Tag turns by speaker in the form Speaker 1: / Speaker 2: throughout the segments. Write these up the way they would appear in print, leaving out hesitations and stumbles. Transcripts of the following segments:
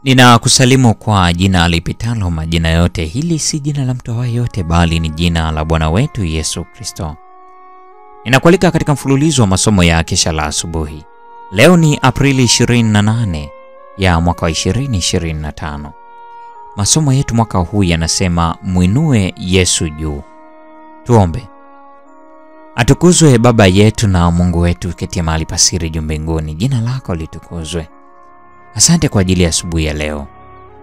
Speaker 1: Ninakusalimu kwa jina lipitalo majina yote. Hili si jina la mtu yeyote, bali ni jina la Bwana wetu Yesu Kristo. Ninakualika katika mfululizo wa masomo ya kesha la asubuhi. Leo ni Aprili 28 ya mwaka wa 2025. Masomo yetu mwaka huu yanasema muinue Yesu juu. Tuombe. Atukuzwe Baba yetu na Mungu wetu uketie mahali pasiri juu mbinguni. Jina lako litukuzwe. Asante kwa ajili ya asubuhi ya leo.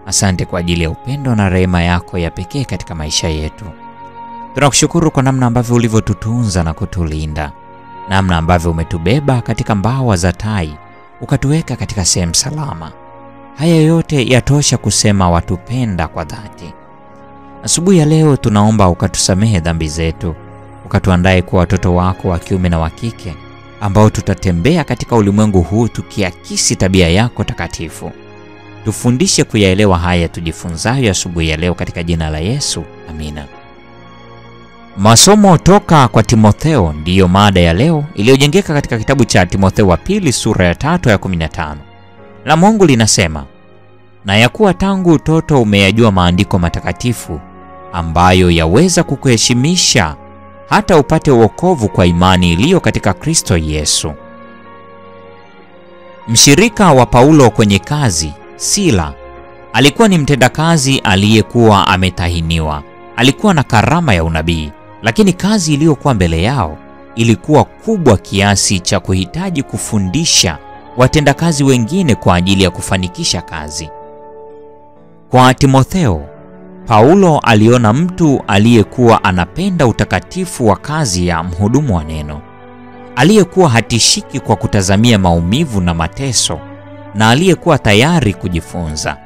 Speaker 1: Asante kwa ajili ya upendo na rehema yako ya pekee katika maisha yetu. Tunakushukuru kwa namna ambavyo ulivyotutunza na kutulinda. Namna ambavyo umetubeba katika mbawa za tai, ukatuweka katika sehemu salama. Haya yote yatosha kusema watupenda kwa dhati. Asubuhi ya leo tunaomba ukatusamehe dhambi zetu, ukatuandae kuwa watoto wako wa kiume na wa kike ambao tutatembea katika ulimwengu huu tukiakisi tabia yako takatifu. Tufundishe kuyaelewa haya tujifunzayo asubuhi ya leo katika jina la Yesu. Amina. Masomo toka kwa Timotheo ndiyo mada ya leo, iliyojengeka katika kitabu cha Timotheo wa pili sura ya 3 ya 15. La Mungu linasema, na ya kuwa tangu utoto umeyajua maandiko matakatifu ambayo yaweza kukuheshimisha hata upate wokovu kwa imani iliyo katika Kristo Yesu. Mshirika wa Paulo kwenye kazi, Sila, alikuwa ni mtendakazi aliyekuwa ametahiniwa. Alikuwa na karama ya unabii, lakini kazi iliyokuwa mbele yao ilikuwa kubwa kiasi cha kuhitaji kufundisha watendakazi wengine kwa ajili ya kufanikisha kazi. Kwa Timotheo, Paulo aliona mtu aliyekuwa anapenda utakatifu wa kazi ya mhudumu wa neno, aliyekuwa hatishiki kwa kutazamia maumivu na mateso, na aliyekuwa tayari kujifunza.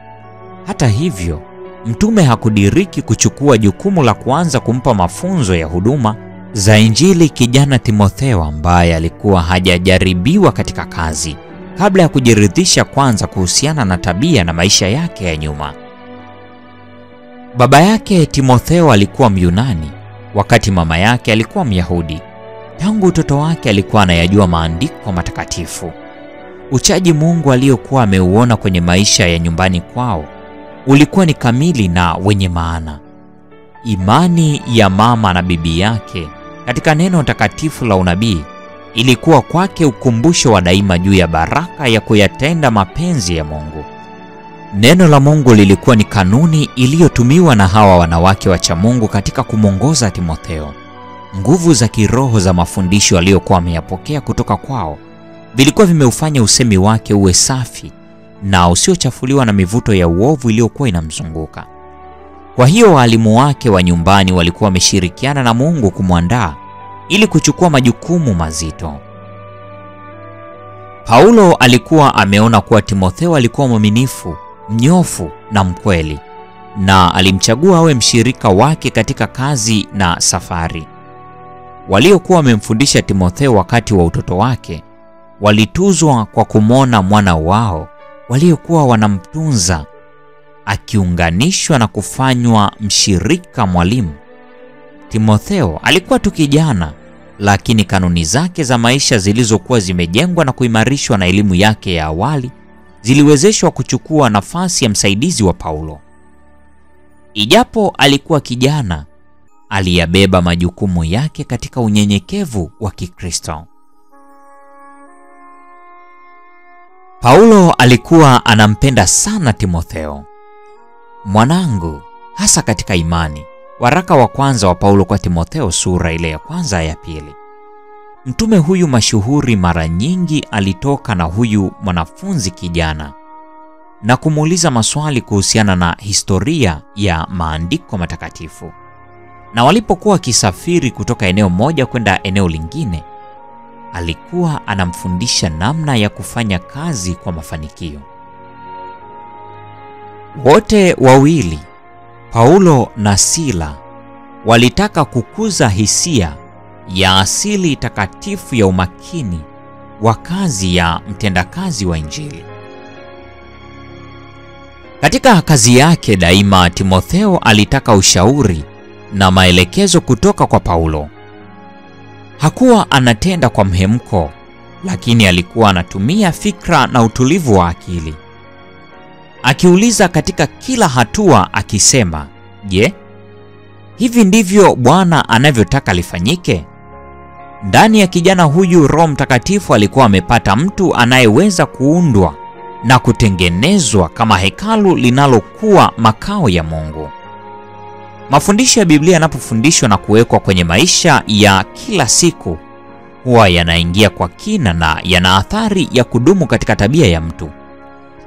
Speaker 1: Hata hivyo, mtume hakudiriki kuchukua jukumu la kuanza kumpa mafunzo ya huduma za Injili kijana Timotheo ambaye alikuwa hajajaribiwa katika kazi, kabla ya kujiridhisha kwanza kuhusiana na tabia na maisha yake ya nyuma. Baba yake Timotheo alikuwa Myunani, wakati mama yake alikuwa Myahudi. Tangu utoto wake alikuwa anayajua maandiko matakatifu. Uchaji Mungu aliyokuwa ameuona kwenye maisha ya nyumbani kwao ulikuwa ni kamili na wenye maana. Imani ya mama na bibi yake katika neno takatifu la unabii ilikuwa kwake ukumbusho wa daima juu ya baraka ya kuyatenda mapenzi ya Mungu. Neno la Mungu lilikuwa ni kanuni iliyotumiwa na hawa wanawake wacha Mungu katika kumwongoza Timotheo. Nguvu za kiroho za mafundisho aliyokuwa ameyapokea kutoka kwao vilikuwa vimeufanya usemi wake uwe safi na usiochafuliwa na mivuto ya uovu iliyokuwa inamzunguka. Kwa hiyo walimu wake wa nyumbani walikuwa wameshirikiana na Mungu kumwandaa ili kuchukua majukumu mazito. Paulo alikuwa ameona kuwa Timotheo alikuwa mwaminifu, mnyofu na mkweli, na alimchagua awe mshirika wake katika kazi na safari. Waliokuwa wamemfundisha Timotheo wakati wa utoto wake walituzwa kwa kumwona mwana wao waliokuwa wanamtunza akiunganishwa na kufanywa mshirika mwalimu. Timotheo alikuwa tu kijana, lakini kanuni zake za maisha zilizokuwa zimejengwa na kuimarishwa na elimu yake ya awali ziliwezeshwa kuchukua nafasi ya msaidizi wa Paulo. Ijapo alikuwa kijana, aliyabeba majukumu yake katika unyenyekevu wa Kikristo. Paulo alikuwa anampenda sana Timotheo. Mwanangu, hasa katika imani. Waraka wa kwanza wa Paulo kwa Timotheo sura ile ya kwanza ya pili. Mtume huyu mashuhuri mara nyingi alitoka na huyu mwanafunzi kijana na kumuuliza maswali kuhusiana na historia ya maandiko matakatifu. Na walipokuwa kisafiri kutoka eneo moja kwenda eneo lingine, alikuwa anamfundisha namna ya kufanya kazi kwa mafanikio. Wote wawili, Paulo na Sila, walitaka kukuza hisia ya asili takatifu ya umakini wa kazi ya mtendakazi wa Injili. Katika kazi yake daima, Timotheo alitaka ushauri na maelekezo kutoka kwa Paulo. Hakuwa anatenda kwa mhemko, lakini alikuwa anatumia fikra na utulivu wa akili. akiuliza katika kila hatua akisema, je, hivi ndivyo Bwana anavyotaka lifanyike? Ndani ya kijana huyu Roho Mtakatifu alikuwa amepata mtu anayeweza kuundwa na kutengenezwa kama hekalu linalokuwa makao ya Mungu. Mafundisho ya Biblia yanapofundishwa na kuwekwa kwenye maisha ya kila siku, huwa yanaingia kwa kina na yana athari ya kudumu katika tabia ya mtu.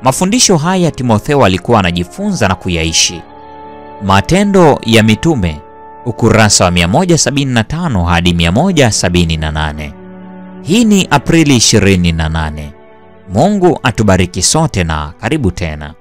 Speaker 1: Mafundisho haya Timotheo alikuwa anajifunza na kuyaishi. Matendo ya Mitume, ukurasa wa 175 hadi 178. Hii ni Aprili 28. Mungu atubariki sote na karibu tena.